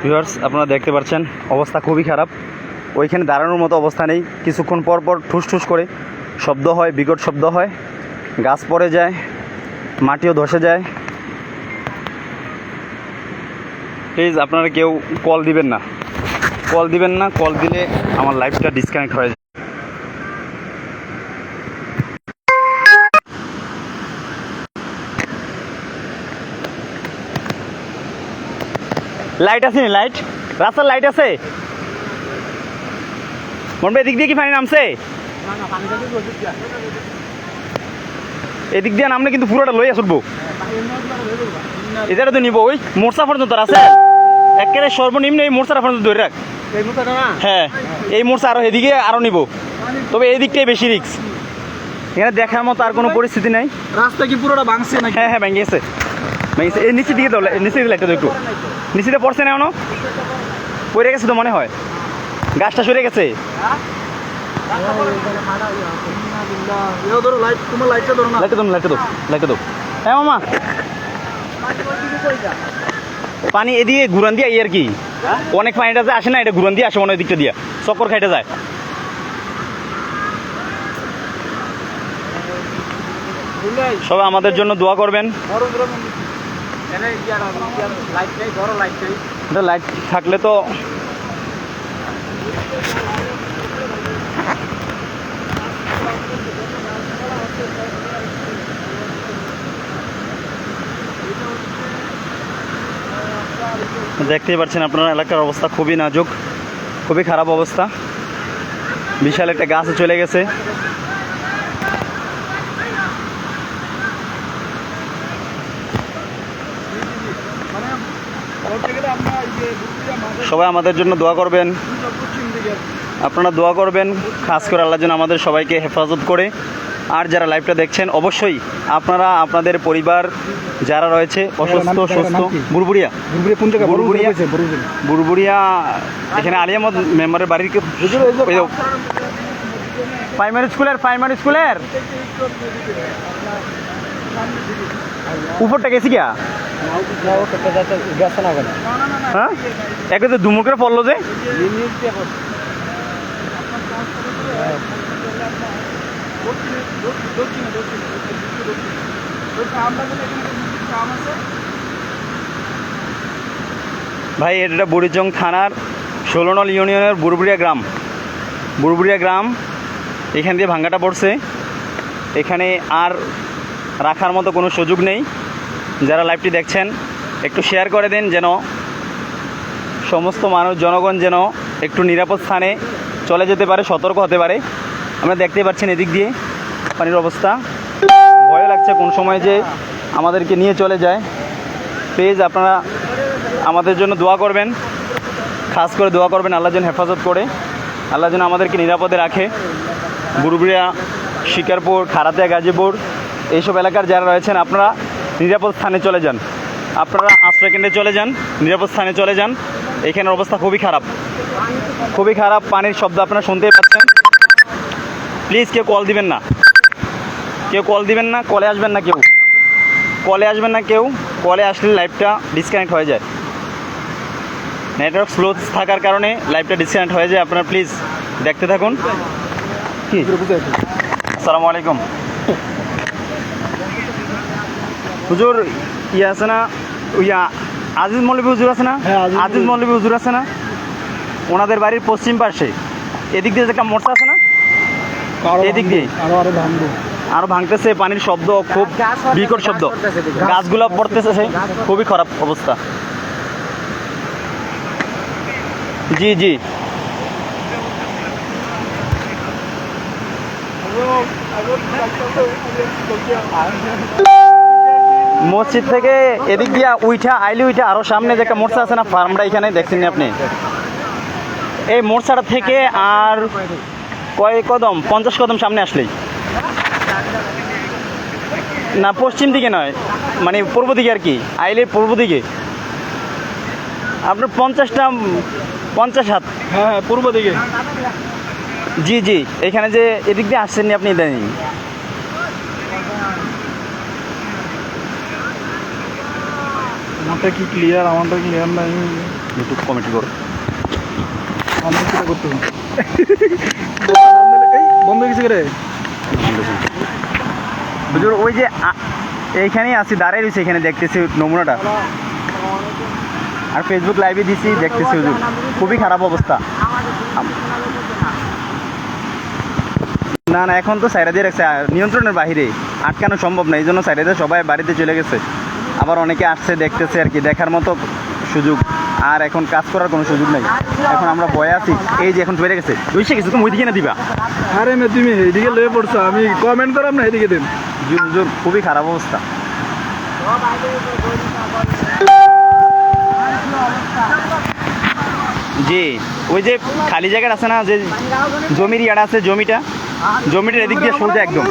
Viewers, আপনারা দেখতে পাচ্ছেন অবস্থা খুবই খারাপ। ওইখানে দাঁড়ানোর মতো অবস্থা নেই। কিছুক্ষণ পর পর ঠুস ঠুস করে শব্দ হয়, বিকট শব্দ হয়, গাছ পড়ে যায়, মাটিও ধসে যায়। প্লিজ আপনারা কেউ কল দিবেন না, কল দিলে আমার লাইফটা ডিসকানেক্ট হয়ে যায়। লাইট আছে নি? লাইট, রাস্তার লাইট আছে? মন ভাই, এদিক দিয়ে কি পানি নামছে? এদিক দিয়ে নামলে কিন্তু পুরোটা লইয়া ছুটবো। এটারে তো নিব ওই মোরসা পর্যন্ত আছে, একেবারে সর্বনিম্ন এই মোরসাটা পর্যন্ত ধরে রাখ। হ্যাঁ, এই মোরসা আরো এদিকে আরো নিব, তবে এই দিকটাই বেশি রিস্ক। এখানে দেখার মতো আর কোনো পরিস্থিতি নাই। রাস্তা কি পুরোটা ভাঙছে নাকি? হ্যাঁ হ্যাঁ, ভেঙে গেছে। এই নিচের দিকে তো, নিচের দিকে লাইটটা তো একটু নিচে পড়ছে না, এখনো পড়ে গেছে তো মনে হয়, গাছটা সরে গেছে। হ্যাঁ মামা, পানি এদিকে ঘুরান দিয়ে আর কি, অনেক পানিটা যে আসে না, এটা ঘুরান দিয়ে আসে মনে হয়, দিকটা দিয়া চক্কর খাইতে যায়। সবাই আমাদের জন্য দোয়া করবেন। লাইট থাকলে তো দেখতেই পাচ্ছেন আপনারা, এলাকার অবস্থা খুবই নাজুক, খুবই খারাপ অবস্থা। বিশাল একটা গাছ চলে গেছে। সবাই আমাদের জন্য দোয়া করবেন, আপনারা দোয়া করবেন, খাস করে আল্লাহ যেন আমাদের সবাইকে হেফাজত করে। আর যারা লাইভটা দেখছেন, অবশ্যই আপনারা আপনাদের পরিবার যারা রয়েছে অসুস্থ সুস্থ, বুরবুরিয়া এখানে আলিয়ামদ মেম্বারের বাড়ির প্রাইমারি স্কুলের উপরটা গেছি গিয়া। হ্যাঁ, একে তো দুমুখের পড়লো যে। ভাই, এটা বুড়িচং থানার 16 নং ইউনিয়নের বুরবুরিয়া গ্রাম। এখান দিয়ে ভাঙ্গাটা পড়ছে। এখানে আর রাখার মতো কোনো সুযোগ নেই। যারা লাইভটি দেখছেন একটু শেয়ার করে দেন, যেন সমস্ত মানুষ জনগণ যেন একটু নিরাপদ স্থানে চলে যেতে পারে, সতর্ক হতে পারে। আমরা দেখতে পাচ্ছেন এদিক দিয়ে পানির অবস্থা, ভয় লাগছে কোন সময় যে আমাদেরকে নিয়ে চলে যায়। প্লিজ আপনারা আমাদের জন্য দোয়া করবেন, খাস করে দোয়া করবেন আল্লাহ যেন হেফাজত করে, আল্লাহ যেন আমাদেরকে নিরাপদে রাখে। বুরবুরিয়া, শিকারপুর, খারাতিয়া, গাজীপুর এইসব এলাকার যারা রয়েছেন, আপনারা নিরাপদ স্থানে চলে যান, আপনারা আশ্রয়কেন্দ্রে চলে যান, নিরাপদ স্থানে চলে যান। এখানের অবস্থা খুবই খারাপ, পানির শব্দ আপনারা শুনতেই পাচ্ছেন। প্লিজ কেউ কল দিবেন না, কলে আসবেন না, কলে আসলে লাইভটা ডিসকানেক্ট হয়ে যায়। নেটওয়ার্ক স্লো থাকার কারণে লাইভটা ডিসকানেক্ট হয়ে যায়। আপনারা প্লিজ দেখতে থাকুন। কি, আসসালামু আলাইকুম হুজুর, আছে না আজিজ মৌলভী হুজুর আছে না? আজিজ মৌলভী হুজুর আছে না? ওনাদের বাড়ির পশ্চিম পাশে এদিক দিয়ে একটা মোর্চা আছে না, এদিক দিয়ে আরো ভাঙতেছে। পানির শব্দ খুব বিকট শব্দ, গাছগুলো পড়তেছে, খুবই খারাপ অবস্থা। জি মসজিদ থেকে এদিক দিয়া উইঠা আরো সামনে যে একটা মোর্চা আছে না, ফার্মটা, এখানে দেখছেন আপনি। এই মোর্চাটা থেকে আর কয় কদম, 50 কদম সামনে আসলেই, না পশ্চিম দিকে নয়, মানে পূর্ব দিকে আর কি, আইলে পূর্ব দিকে আপনার 50 হাত। হ্যাঁ, পূর্ব দিকে। জি, এখানে যে এদিক দিয়ে আসছেননি আপনি, ইদানিং আমারটা কি ক্লিয়ার? আমারটা ক্লিয়ার নাই। ইউটিউব কমেন্ট করো। আমার কিটা করতে হবে? এই বন্ধ হয়ে গেছে রে। হুজুর ওই যে এইখানেই আছি, দাঁড়াই রয়েছে এখানে, দেখতেছি নমুনাটা। আর ফেসবুক লাইভে দিছি, দেখতেছি হুজুর খুবই খারাপ অবস্থা। না না, এখন তো সাইরা দিয়ে রাখছে, নিয়ন্ত্রণের বাইরে, আটকানো সম্ভব না, এই জন্য সাইরা দিয়ে সবাই বাড়িতে চলে গেছে। আবার অনেকে আসছে, দেখতেছে আর কি, দেখার মতো সুযোগ। আর এখন কাজ করার কোনো সুযোগ নেই, এখন আমরা ভয়ে আছি। এই যে এখন চলে গেছে, বুঝছে গেছে, তুমি ওইদিকে না দিবা। আরে মে তুমি এইদিকে লয়ে পড়ছো, আমি কমেন্ট করাম না এদিকে দিন। হুজুর খুবই খারাপ অবস্থা। জি, ওই যে খালি জায়গা আছে না, যে জমির ইয়াটা আছে, জমিটার এদিক দিয়ে সোজা একদম।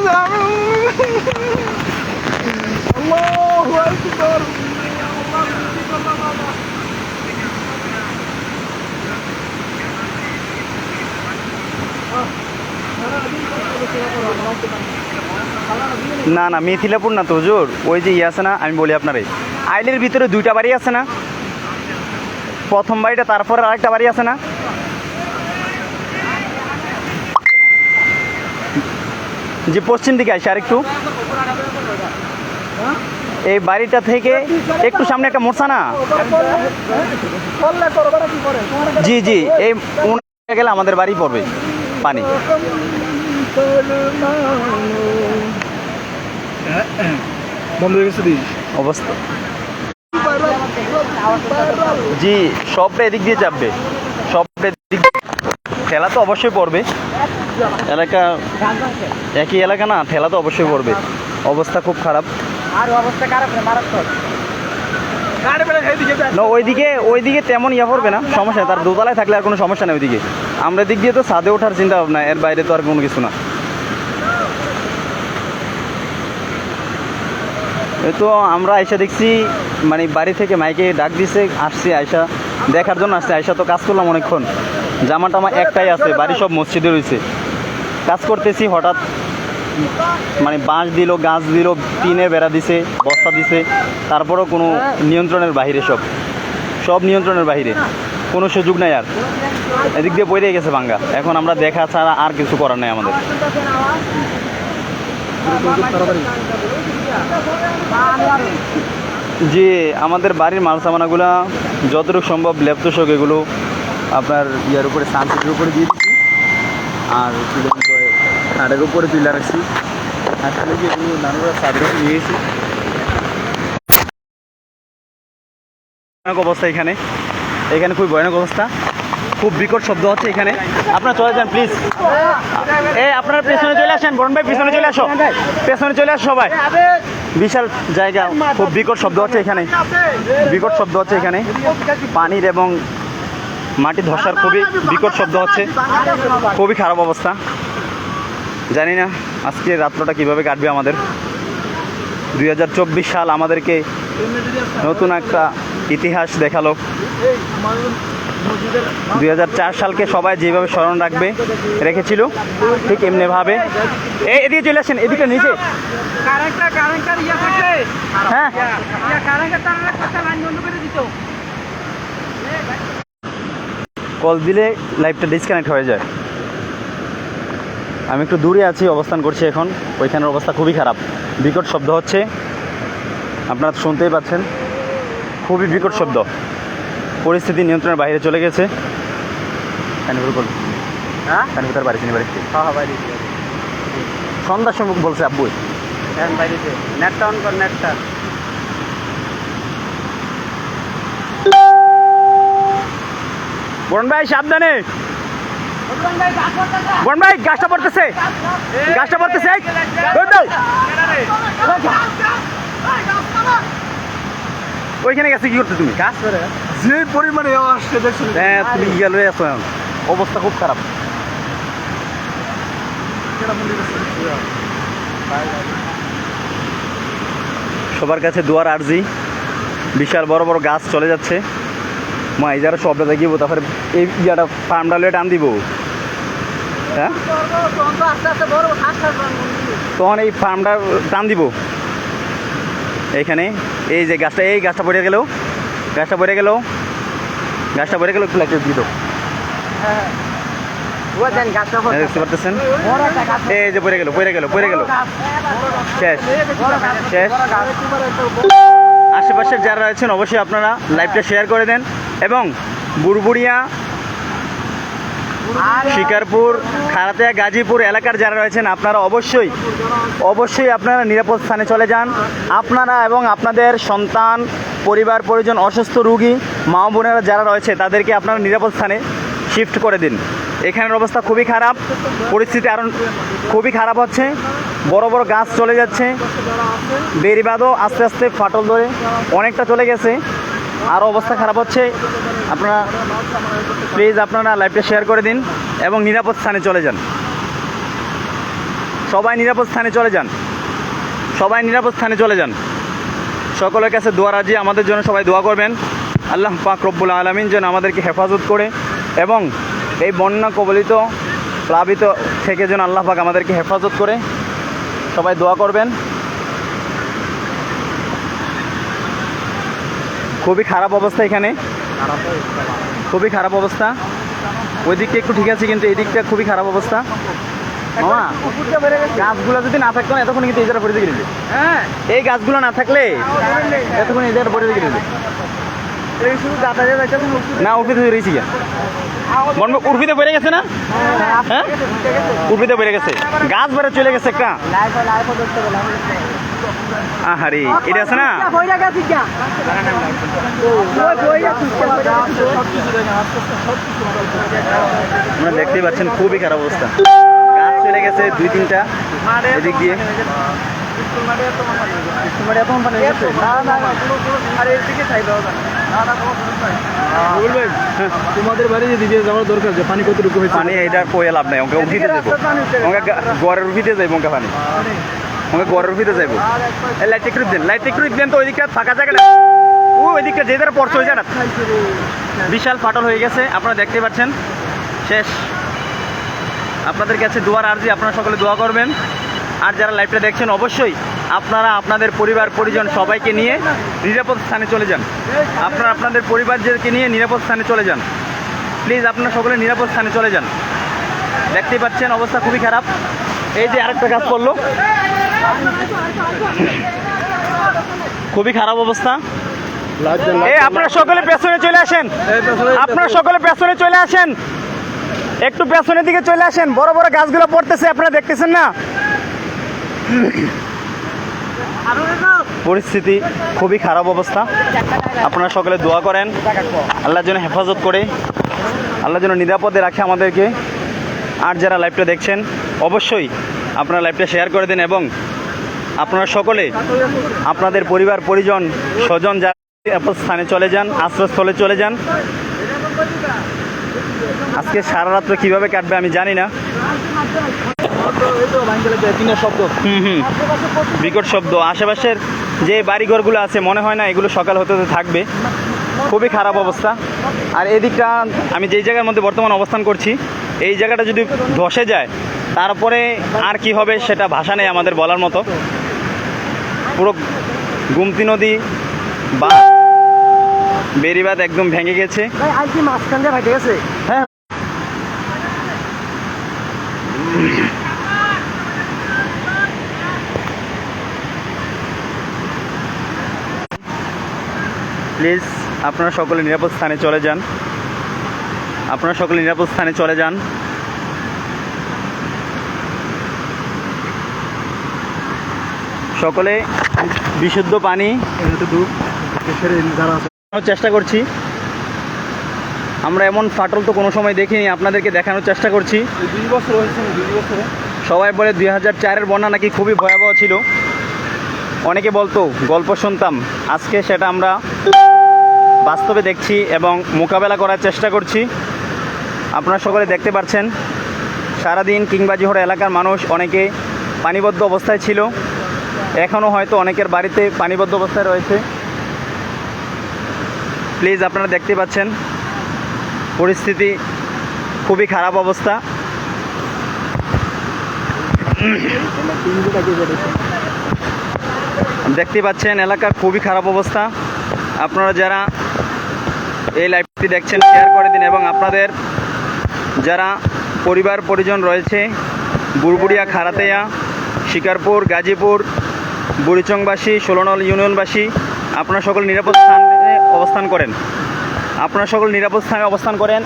না না, মিথিলাপুর না তো হুজুর, ওই যে আছে না, আমি বলি আপনারে, আইলের ভিতরে দুইটা বাড়ি আছে না, প্রথম বাড়িটা, তারপরে আরেকটা বাড়ি আছে না, যে পশ্চিম দিকে আসে আরেকটু, এই বাড়িটা থেকে একটু সামনে একটা মোড়ছা না। জি জি, এই গেলে আমাদের বাড়ি পড়বে পানি। বন্ধ হয়ে গেছে অবস্থা জি, সবটা এদিক দিয়ে চাপবে, সবটা দিক, ঠেলা তো অবশ্যই পড়বে, এলাকা একই এলাকা না, ঠেলা তো অবশ্যই পড়বে। অবস্থা খুব খারাপ। না ওইদিকে তেমন ইয়া পড়বে না, সমস্যা নেই, তার দোতলায় থাকলে আর কোনো সমস্যা নেই ওইদিকে। আমরা দিক দিয়ে তো ছাদে ওঠার চিন্তা ভাবনা, এর বাইরে তো আর কোনো কিছু না। এই তো আমরা আয়সা দেখছি, মানে বাড়ি থেকে মাইকে ডাক দিছে, আসছি আয়সা দেখার জন্য, আসছে আয়সা তো কাজ করলাম অনেকক্ষণ, জামা টামা একটাই আছে, বাড়ি সব মসজিদে রয়েছে, কাজ করতেছি, হঠাৎ মানে বাঁশ দিল, গাছ দিল, টিনের বেড়া দিছে, বস্তা দিছে, তারপরেও কোনো নিয়ন্ত্রণের বাইরে, সব নিয়ন্ত্রণের বাইরে, কোনো সুযোগ নাই। আর এদিক দিয়ে বইরে গেছে ভাঙ্গা, এখন আমরা দেখা ছাড়া আর কিছু করার নেই আমাদের। জি, আমাদের বাড়ির মাল সামানাগুলা যতটুকু সম্ভব ল্যাপটপ এগুলো আপনার ইয়ার উপরে, সানসেটের উপরে দিয়ে দিচ্ছি, আর খাটের উপরে তুলে রাখছি, আসলে কি এগুলো নানুরা সাদের উপরে নিয়ে গেছি। ভয়ানক অবস্থা এখানে খুব ভয়ানক অবস্থা, খুব বিকট শব্দ হচ্ছে এখানে। আপনারা চলে যান প্লিজ, আপনারা পেছনে চলে আসেন, বরুণ ভাই পিছনে চলে আসো, পেছনে চলে আসো সবাই। বিশাল জায়গা, খুব বিকট শব্দ হচ্ছে এখানে, বিকট শব্দ হচ্ছে এখানে, পানির এবং মাটি ধসার খুবই বিকট শব্দ হচ্ছে, খুবই খারাপ অবস্থা। জানি না আজকে রাত্রটা কিভাবে কাটবে আমাদের। 2024 সাল আমাদেরকে নতুন একটা ইতিহাস দেখালো। 2004 সালকে সবাই যেভাবে স্মরণ রেখেছিল, ঠিক এমনিভাবে এদিকে চলে আসেন, এদিকে নিচে। হ্যাঁ, কল দিলে লাইভটা ডিসকানেক্ট হয়ে যায়। আমি একটু দূরে আছি, অবস্থান করছি এখন, ওইখানের অবস্থা খুবই খারাপ, বিকট শব্দ হচ্ছে, আপনারা শুনতেই পাচ্ছেন, খুবই বিকট শব্দ, পরিস্থিতি নিয়ন্ত্রণের বাইরে চলে গেছে। সন্ধ্যার সময় বলছে আব্বু, নেটটা অন কর, নেটটা। বরুণ ভাই সাবধানে, বরুণ ভাই গাছটা পড়তেছে, ওইখানে গেছে কি করতে তুমি? গাছ যে পরিমাণে আসছে দেখছো, হ্যাঁ তুমি গেল আছো, অবস্থা খুব খারাপ। সবার কাছে দুয়ার আর্জি, বিশাল বড় বড় গাছ চলে যাচ্ছে, মা এই যারা শব্দ দেখিব, তারপরে এই ইয়াটা ফার্মটা লয়ে টান দিব। হ্যাঁ, তখন এই ফার্মটা টান দিব। এইখানে এই যে গাছটা পড়ে গেলেও গাছটা পড়ে গেল, গাছটা পড়ে গেল, একটু লাইটটা দিয়ে দাও। দেখতে পারতেছেন, এই যে পড়ে গেল, পড়ে গেল, পড়ে গেল, শেষ শেষ। আশেপাশের যারা রয়েছেন অবশ্যই আপনারা লাইভটা শেয়ার করে দেন এবং বুড়বুড়িয়া, শিকারপুর, খারাতিয়া, গাজীপুর এলাকার যারা রয়েছেন আপনারা অবশ্যই অবশ্যই আপনারা নিরাপদ স্থানে চলে যান। আপনারা এবং আপনাদের সন্তান, পরিবার পরিজন, অসুস্থ রোগী, মা বোনেরা যারা রয়েছে তাদেরকে আপনারা নিরাপদ স্থানে শিফট করে দিন। এখানের অবস্থা খুবই খারাপ, পরিস্থিতি আরও খুবই খারাপ হচ্ছে। বড় বড় গাছ চলে যাচ্ছে, বেড়িবাঁধও আস্তে আস্তে ফাটল ধরে অনেকটা চলে গেছে, আরও অবস্থা খারাপ হচ্ছে। আপনারা প্লিজ আপনারা লাইভটা শেয়ার করে দিন এবং নিরাপদ স্থানে চলে যান। সবাই নিরাপদ স্থানে চলে যান, সবাই নিরাপদ স্থানে চলে যান। সকলের কাছে দোয়া রাজি, আমাদের জন্য সবাই দোয়া করবেন। আল্লাহ পাক রব্বুল আলামিন যেন আমাদেরকে হেফাজত করে এবং এই বন্যা কবলিত প্লাবিত থেকে যেন আল্লাহ পাক আমাদেরকে হেফাজত করে, সবাই দোয়া করবেন। খুবই খারাপ অবস্থা এখানে, খুবই খারাপ অবস্থা। ওই দিকটা একটু ঠিক আছে কিন্তু এই দিকটা খুবই খারাপ অবস্থা। মামা, গাছগুলো যদি না থাকতো না এতক্ষণ কিন্তু এই জায়গাটা পড়ে গেছে। হ্যাঁ, এই গাছগুলো না থাকলে এতক্ষণ এই জায়গাটা পড়ে গেছে। না উর্ফিতে রয়েছি গা, উর্ফিতে পড়ে গেছে না? হ্যাঁ, উর্ফিতে পড়ে গেছে, গাছ বেড়ে চলে গেছে একটা। আহারে, এটা আছে না? আপনারা দেখতেই পাচ্ছেন খুবই খারাপ অবস্থা, গাছ চলে গেছে 2-3টা এদিক দিয়ে। তোমাদের বাড়ি যেদিকে যাওয়ার দরকার, যে পানি কতটুকু হয়েছে? পানি এটা কয়ে লাভ নাই, ওকে উঠিতে যাবো, ওকে গড়ের উঠিতে যাইব, ওকে পানি ওকে গড়ের উঠিতে যাইব। লাইট একটু দেন, লাইট একটু দেন তো। ওই দিকটা ফাঁকা জায়গাটা, ওই দিকটা যে যারা পড়ছে ওই জায়গা বিশাল ফাটল হয়ে গেছে, আপনারা দেখতে পাচ্ছেন। শেষ। আপনাদের কাছে দোয়ার আর্জি, আপনারা সকলে দোয়া করবেন। আর যারা লাইভটা দেখছেন অবশ্যই আপনারা আপনাদের পরিবার পরিজন সবাইকে নিয়ে নিরাপদ স্থানে চলে যান। আপনারা আপনাদের পরিবারদেরকে নিয়ে নিরাপদ স্থানে চলে যান। প্লিজ আপনারা সকলে নিরাপদ স্থানে চলে যান। দেখতেই পাচ্ছেন অবস্থা খুবই খারাপ। এই যে আরেকটা গাছ পড়লো, খুবই খারাপ অবস্থা। আপনারা সকলে পেছনে চলে আসেন, আপনারা সকলে পেছনে চলে আসেন, একটু পেছনের দিকে চলে আসেন। বড় বড় গাছগুলো পড়তেছে, আপনারা দেখতেছেন না? পরিস্থিতি খুবই খারাপ অবস্থা। আপনারা সকলে দোয়া করেন, আল্লাহ যেন হেফাজত করে, আল্লাহ যেন নিরাপদে রাখে আমাদেরকে। আর যারা লাইভটা দেখছেন অবশ্যই আপনারা লাইভটা শেয়ার করে দেন এবং আপনারা সকলে আপনাদের পরিবার পরিজন স্বজন যারা নিরাপদ স্থানে চলে যান, আশ্রয়স্থলে চলে যান। আজকে সারা রাত্র কীভাবে কাটবে আমি জানি না। বিকট শব্দ, আশেপাশের যে বাড়িঘরগুলো আছে মনে হয় না এগুলো সকাল হতে হতে থাকবে। খুবই খারাপ অবস্থা। আর এদিকটা আমি যেই জায়গার মধ্যে বর্তমান অবস্থান করছি, এই জায়গাটা যদি ধসে যায় তারপরে আর কি হবে সেটা ভাষা নেই আমাদের বলার মতো। পুরো গুমতি নদী বা বেড়িবাঁধ একদম ভেঙে গেছে। হ্যাঁ, প্লিজ আপনারা সকলে নিরাপদ স্থানে চলে যান, আপনারা সকলে নিরাপদ স্থানে চলে যান। সকলে বিশুদ্ধ পানি চেষ্টা করছি। আমরা এমন ফাটল তো কোনো সময় দেখিনি, আপনাদেরকে দেখানোর চেষ্টা করছি। 2 বছর হয়েছে, 2 বছরে সবাই বলে 2004-এর বন্যা নাকি খুবই ভয়াবহ ছিল, অনেকে বলতো, গল্প শুনতাম। আজকে সেটা আমরা বাস্তবে দেখছি এবং মোকাবেলা করার চেষ্টা করছি। আপনারা সকলে দেখতে পাচ্ছেন সারাদিন কিংবাজিহরা এলাকার মানুষ অনেকে পানিবদ্ধ অবস্থায় ছিল, এখনও হয়তো অনেকের বাড়িতে পানিবদ্ধ অবস্থায় রয়েছে। প্লিজ আপনারা দেখতে পাচ্ছেন পরিস্থিতি খুবই খারাপ অবস্থা। দেখতে পাচ্ছেন এলাকার খুবই খারাপ অবস্থা। আপনারা যারা এই লাইভটি দেখছেন শেয়ার করে দিন এবং আপনাদের যারা পরিবার পরিজন রয়েছে বুড়বুড়িয়া, খারাতেয়া, শিকারপুর, গাজীপুর, বুড়িচংবাসী, 16 নং ইউনিয়নবাসী, আপনারা সকল নিরাপদ স্থানে অবস্থান করেন। আপনারা সকল নিরাপদ স্থানে অবস্থান করেন।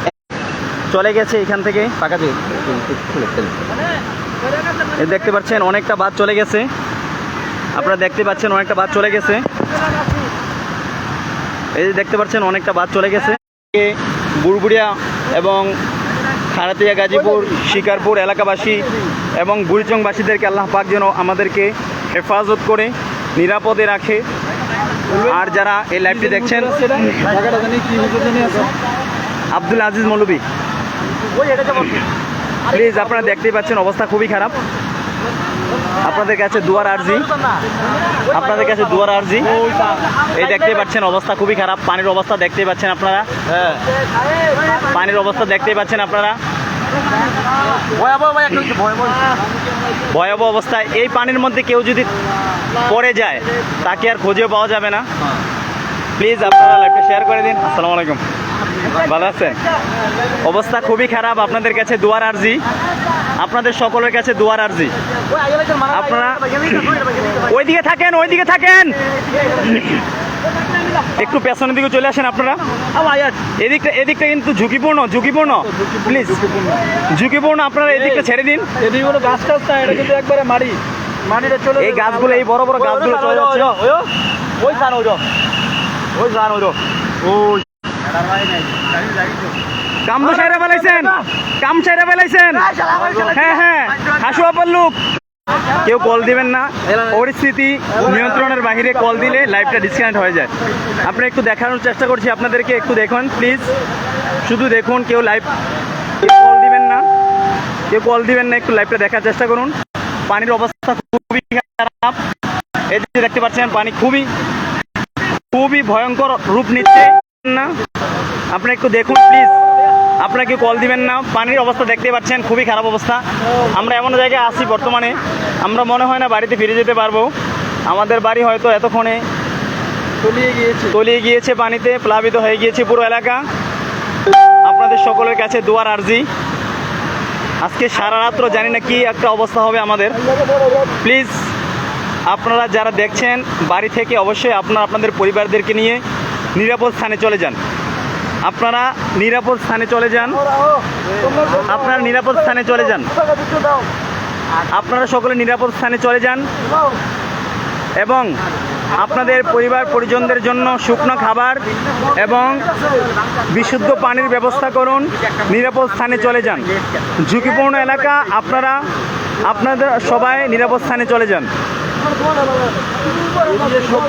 চলে গেছে এখান থেকে টাকা দিয়ে দেখতে পাচ্ছেন অনেকটা বাদ চলে গেছে। আপনারা দেখতে পাচ্ছেন অনেকটা বাদ চলে গেছে। এই যে দেখতে পাচ্ছেন অনেকটা বাদ চলে গেছে। বুড়বুড়িয়া এবং খারাতিয়া, গাজীপুর, শিকারপুর এলাকাবাসী এবং বুড়িচংবাসীদেরকে আল্লাহ পাক যেন আমাদেরকে হেফাজত করে নিরাপদে রাখে। আর যারা এই লাইভটি দেখছেন, আব্দুল আজিজ মৌলভী, প্লিজ আপনারা দেখতেই পাচ্ছেন অবস্থা খুবই খারাপ। আপনাদের কাছে দুয়ার আর্জি, আপনাদের কাছে দুয়ার আর্জি। এই দেখতেই পাচ্ছেন অবস্থা খুবই খারাপ। পানির অবস্থা দেখতেই পাচ্ছেন আপনারা, পানির অবস্থা দেখতেই পাচ্ছেন আপনারা, ভয়াবহ অবস্থায়। এই পানির মধ্যে কেউ যদি পড়ে যায় তাকে আর খুঁজেও পাওয়া যাবে না। প্লিজ আপনারা লাইভটা শেয়ার করে দিন। আসসালামু আলাইকুম, ভালো আছেন? অবস্থা খুবই খারাপ। আপনাদের কাছে দুয়ার আর্জি, আপনাদের সকলের কাছে দুয়ার আর্জি। আপনারা ওইদিকে থাকেন, ওইদিকে থাকেন, একটু পেছনের দিকে চলে আসেন আপনারা। এদিকটা কিন্তু ঝুঁকিপূর্ণ, ঝুঁকিপূর্ণ, প্লিজ ঝুঁকিপূর্ণ। আপনারা এদিকটা ছেড়ে দিন। এদিকে কোনো গাছ টাছ না, এটা কিন্তু একবারে মাটিটা চলে এই গাছগুলো, এই বড় বড় গাছগুলো চলে যাচ্ছে। ওই জান ওই ওই জান ওই ওই কাম তো সাইরা ফেলাইছেন, কাম সাইরা ফেলাইছেন। হ্যাঁ হ্যাঁ, হাসুয়া পাল্লুক। কেউ কল দিবেন না, পরিস্থিতি নিয়ন্ত্রণের বাইরে কল দিলে লাইভটা ডিসকানেক্ট হয়ে যায়। আপনি একটু দেখানোর চেষ্টা করছি আপনাদেরকে, একটু দেখুন প্লিজ, শুধু দেখুন। কেউ কল দিবেন না, কেউ কল দিবেন না, একটু লাইভটা দেখার চেষ্টা করুন। পানির অবস্থা খুবই খারাপ। এই যে দেখতে পাচ্ছেন পানি খুবই খুবই ভয়ঙ্কর রূপ নিচ্ছে না। আপনি একটু দেখুন প্লিজ, আপনারা কেউ কল দিবেন না। পানির অবস্থা দেখতে পাচ্ছেন খুবই খারাপ অবস্থা। আমরা এমন জায়গায় আছি বর্তমানে, আমরা মনে হয় না বাড়িতে ফিরে যেতে পারবো। আমাদের বাড়ি হয়তো এতক্ষণে তলিয়ে গিয়েছে, পানিতে প্লাবিত হয়ে গিয়েছে পুরো এলাকা। আপনাদের সকলের কাছে দুয়ার আর্জি। আজকে সারা রাত্র জানি না কি একটা অবস্থা হবে আমাদের। প্লিজ আপনারা যারা দেখছেন বাড়ি থেকে অবশ্যই আপনাদের পরিবারদেরকে নিয়ে নিরাপদ স্থানে চলে যান। আপনারা নিরাপদ স্থানে চলে যান, আপনারা নিরাপদ স্থানে চলে যান, আপনারা সকলে নিরাপদ স্থানে চলে যান এবং আপনাদের পরিবার পরিজনদের জন্য শুকনো খাবার এবং বিশুদ্ধ পানির ব্যবস্থা করুন। নিরাপদ স্থানে চলে যান। ঝুঁকিপূর্ণ এলাকা, আপনাদের সবাই নিরাপদ স্থানে চলে যান।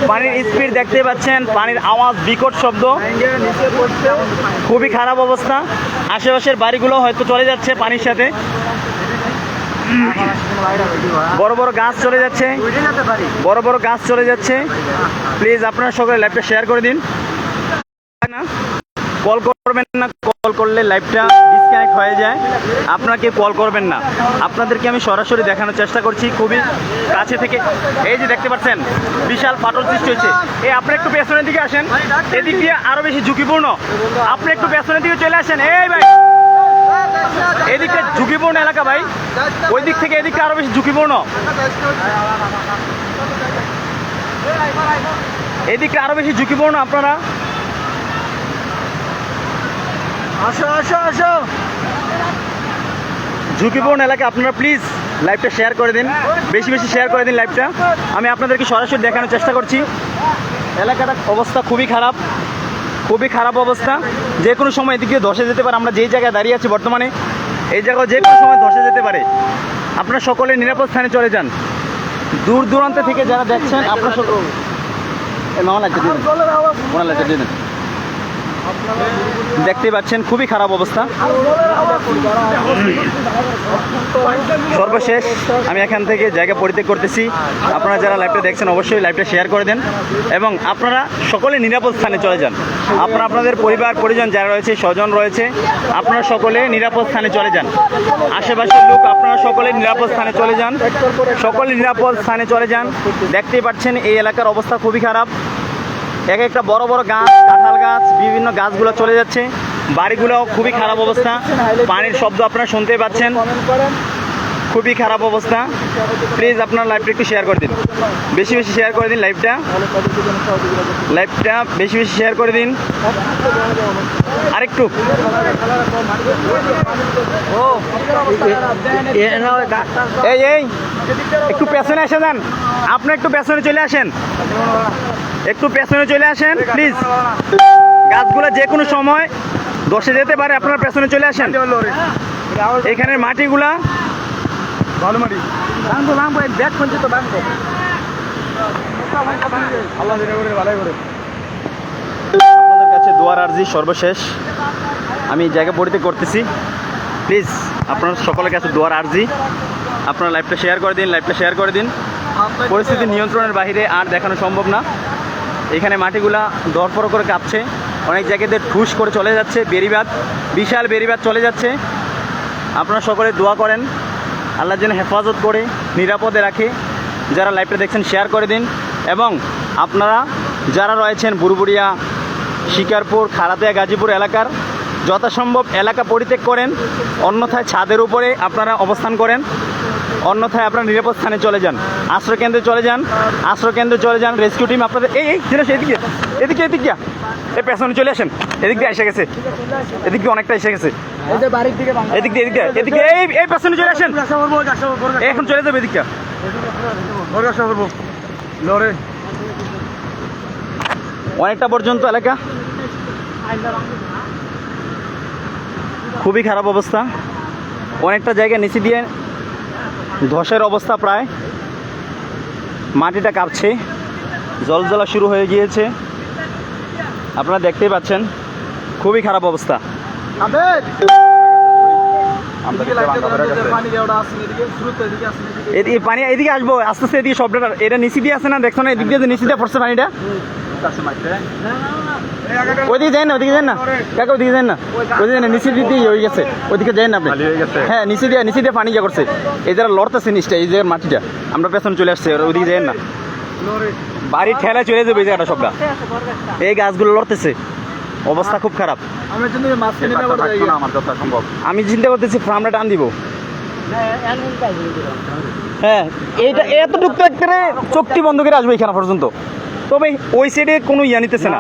পানির স্পিড দেখতে পাচ্ছেন, পানির আওয়াজ, বিকট শব্দ, খুবই খারাপ অবস্থা। আশেপাশের বাড়িগুলো হয়তো চলে যাচ্ছে পানির সাথে। বড় বড় গাছ চলে যাচ্ছে, বড় বড় গাছ চলে যাচ্ছে। প্লিজ আপনারা সকলে লাইভটা শেয়ার করে দিন। কল করবেন না, কল করলে লাইভটা ডিসকানেক্ট হয়ে যায়। আপনারা কেউ কল করবেন না। আপনাদেরকে আমি সরাসরি দেখানোর চেষ্টা করছি খুবই কাছে থেকে। এই যে দেখতে পাচ্ছেন বিশাল ফাটল সৃষ্টি হয়েছে। এই আপনি একটু পেছনের দিকে আসেন, এদিক দিয়ে আরো বেশি ঝুঁকিপূর্ণ। আপনি একটু পেছনের দিকে চলে আসেন। এই ভাই, এদিকটা ঝুঁকিপূর্ণ এলাকা ভাই, ওই দিক থেকে এদিকটা আরো বেশি ঝুঁকিপূর্ণ। এদিকটা আরো বেশি ঝুঁকিপূর্ণ। আপনারা আসো আসো আসো, ঝুঁকিপূর্ণ এলাকা। আপনারা প্লিজ লাইভটা শেয়ার করে দিন, বেশি বেশি শেয়ার করে দিন লাইভটা। আমি আপনাদেরকে সরাসরি দেখানোর চেষ্টা করছি। এলাকাটার অবস্থা খুবই খারাপ, খুবই খারাপ অবস্থা। যে কোনো সময় এদিকে ধসে যেতে পারে। আমরা যেই জায়গায় দাঁড়িয়ে আছি বর্তমানে, এই জায়গায় যে কোনো সময় ধসে যেতে পারে। আপনারা সকলে নিরাপদ স্থানে চলে যান। দূর দূরান্ত থেকে যারা দেখছেন, আপনারা সকল দেখতে পাচ্ছেন খুবই খারাপ অবস্থা। সর্বশেষ আমি এখান থেকে জায়গা পরিত্যাগ করতেছি। আপনারা যারা লাইভটা দেখছেন অবশ্যই লাইভটা শেয়ার করে দেন এবং আপনারা সকলে নিরাপদ স্থানে চলে যান। আপনারা আপনাদের পরিবার পরিজন যারা রয়েছে, স্বজন রয়েছে, আপনারা সকলে নিরাপদ স্থানে চলে যান। আশেপাশের লোক আপনারা সকলে নিরাপদ স্থানে চলে যান, সকলে নিরাপদ স্থানে চলে যান। দেখতেই পাচ্ছেন এই এলাকার অবস্থা খুবই খারাপ। এক একটা বড় বড় গাছ, কাঁঠাল গাছ, গাছ, বিভিন্ন গাছগুলো চলে যাচ্ছে, বাড়িগুলো খুবই খারাপ অবস্থা, পানির শব্দ আপনারা শুনতে পাচ্ছেন, কমেন্ট করেন। খুবই খারাপ অবস্থা। প্লিজ আপনার লাইভটা একটু শেয়ার করে দিন, বেশি বেশি শেয়ার করে দিন লাইভটা, বেশি বেশি শেয়ার করে দিন আরেকটু। এই এই একটু পেছনে এসে যান, আপনি একটু পেছনে চলে আসেন, একটু পেছনে চলে আসেন প্লিজ। গাছগুলো যে কোনো সময় ধসে যেতে পারে, আপনার পেছনে চলে আসেন। এখানের মাটিগুলা ভালো মাটি ব্যাগ খুলছে তো ব্যাগ আল্লাহ দিনে করে ভালোই করে। আপনাদের কাছে দোয়ার আর্জি সর্বশেষ আমি জায়গা পরিত্যাগ করতেছি। প্লিজ আপনার সকলের কাছে দোয়ার আর্জি, আপনারা লাইভটা শেয়ার করে দিন, লাইভটা শেয়ার করে দিন। পরিস্থিতি নিয়ন্ত্রণের বাইরে আর দেখানো সম্ভব না। এখানে মাটিগুলা দরপর করে কাঁপছে, অনেক জায়গাতে ঠুস করে চলে যাচ্ছে, বেড়িবাঁধ, বিশাল বেড়িবাঁধ চলে যাচ্ছে। আপনারা সকলে দোয়া করেন, আল্লাহ যেন হেফাজত করে নিরাপদে রাখে। যারা লাইভটা দেখছেন শেয়ার করে দিন, এবং আপনারা যারা রয়েছেন বুড়বুড়িয়া, শিকারপুর, খালাতিয়া, গাজীপুর এলাকার যথাসম্ভব এলাকা পরিত্যাগ করেন, অন্যথায় ছাদের উপরে আপনারা অবস্থান করেন, অন্যথায় আপনারা নিরাপদ স্থানে চলে যান, আশ্রয়কেন্দ্রে চলে যান, আশ্রয়কেন্দ্রে চলে যান। রেস্কিউ টিম আপনাদের এই জিনিস এদিকে এদিকে এদিকে এই পেছনে চলে আসেন, এদিক দিয়ে এসে গেছে, এদিক দিয়ে অনেকটা এসে গেছে, এদিক দিয়ে এদিকে এদিকে এই পেছনে চলে আসেন, এখন চলে যাবে এদিকটা। অনেকটা পর্যন্ত এলাকা খুবই খারাপ অবস্থা, অনেকটা জায়গা নিচে দিয়ে ধসের অবস্থা, প্রায় মাটিটা কাঁপছে, জলজলা শুরু হয়ে গিয়েছে, আপনারা দেখতেই পাচ্ছেন, খুবই খারাপ অবস্থা। এদিকে পানি এদিকে আসবো আস্তে আস্তে, এদিকে সবটা এটা নিচে দিয়ে আসে না, দেখছো না এদিক দিয়ে নিচে দিয়ে পড়ছে পানিটা। ওইদিকে যাই না, ওইদিকে যান না কাকা, ওইদিকে যান না, ওইদিকে না, নিচে দিয়ে হয়ে গেছে, ওইদিকে যাই না আপনি। হ্যাঁ নিচে দিয়ে পানি যা করছে, এই যারা লড়তেছে নিচটা, এই জায়গার মাটিটা, আমরা পেছনে চলে আসছে, ওইদিকে যাই না, বাড়ির ঠেলা চলে যাবে এই জায়গাটা সবটা, এই গাছগুলো লড়তেছে, অবস্থা খুব খারাপ। আমি চিন্তা করতেছি ফার্মটা টান দিব। হ্যাঁ এইটা এতটুকু তো একটা চোখটি বন্ধ করে আসবে এখানে পর্যন্ত, তবে ওই সাইডে কোনো ইয়া নিতেছে না,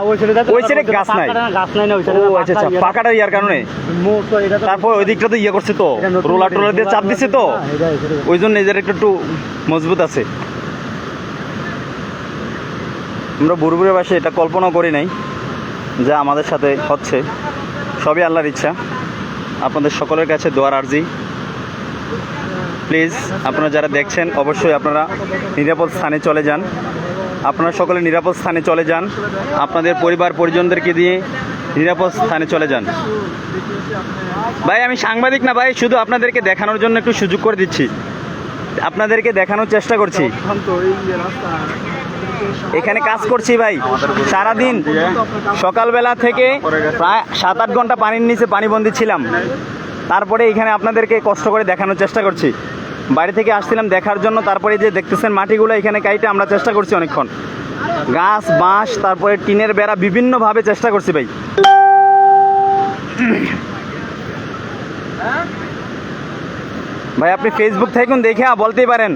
ওই সাইডে গাছ নাই, ও আচ্ছা আচ্ছা, পাকাটা ইয়ার কারণে, তারপর ওই দিকটা তো ইয়ে করছে তো, রোলার টোলার দিয়ে চাপ দিচ্ছে তো, ওই জন্য এই জায়গাটা একটু মজবুত আছে। আমরা বুড়বুড়ে বাসে এটা কল্পনা করি নাই যা আমাদের সাথে হচ্ছে, সবই আল্লাহর ইচ্ছা। আপনাদের সকলের কাছে দোয়ার আর্জি, প্লিজ আপনারা যারা দেখছেন অবশ্যই আপনারা নিরাপদ স্থানে চলে যান, আপনারা সকলে নিরাপদ স্থানে চলে যান, আপনাদের পরিবার পরিজনদেরকে দিয়ে নিরাপদ স্থানে চলে যান। ভাই আমি সাংবাদিক না ভাই, শুধু আপনাদেরকে দেখানোর জন্য একটু সুযোগ করে দিচ্ছি, আপনাদেরকে দেখানোর চেষ্টা করছি। এখানে কাজ করছি ভাই সারাদিন, সকালবেলা থেকে প্রায় 7-8 ঘন্টা পানির নিচে পানিবন্দী ছিলাম, তারপরে এখানে আপনাদেরকে কষ্ট করে দেখানোর চেষ্টা করছি। বাড়ি থেকে আসছিলাম দেখার জন্য, তারপরে যে দেখতেছেন মাটিগুলো এখানে কাইটে আমরা চেষ্টা করছি অনেকক্ষণ, গাছ বাঁশ তারপরে টিনের বেড়া বিভিন্নভাবে চেষ্টা করছি ভাই। ভাই আপনি ফেসবুক থেকে দেখে বলতেই পারেন,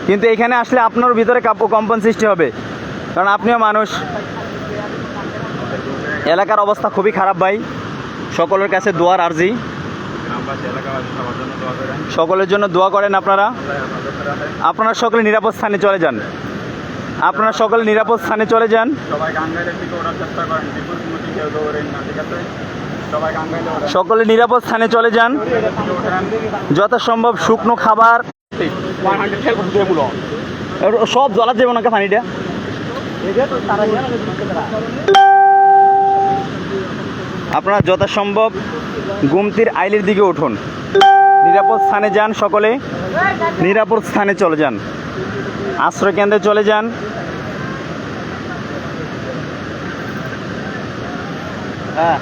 কিন্তু এখানে আসলে আপনার ভিতরে কম্পন সৃষ্টি হবে, কারণ আপনিও মানুষ। এলাকার অবস্থা খুবই খারাপ ভাই, সকলের কাছে দোয়ার আর্জি, সকলের জন্য দোয়া করেন আপনারা, আপনারা সকলে নিরাপদ স্থানে চলে যান, আপনারা সকলে নিরাপদ স্থানে চলে যান। সকলে নিরাপদ স্থানে চলে যান, যথাসম্ভব শুকনো খাবার সব জলা যাবে না পানিটা। আপনারা যথাসম্ভব গুমতির আইলের দিকে উঠুন, নিরাপদ স্থানে যান, সকলে নিরাপদ স্থানে চলে যান, আশ্রয় কেন্দ্রে চলে যান। হ্যাঁ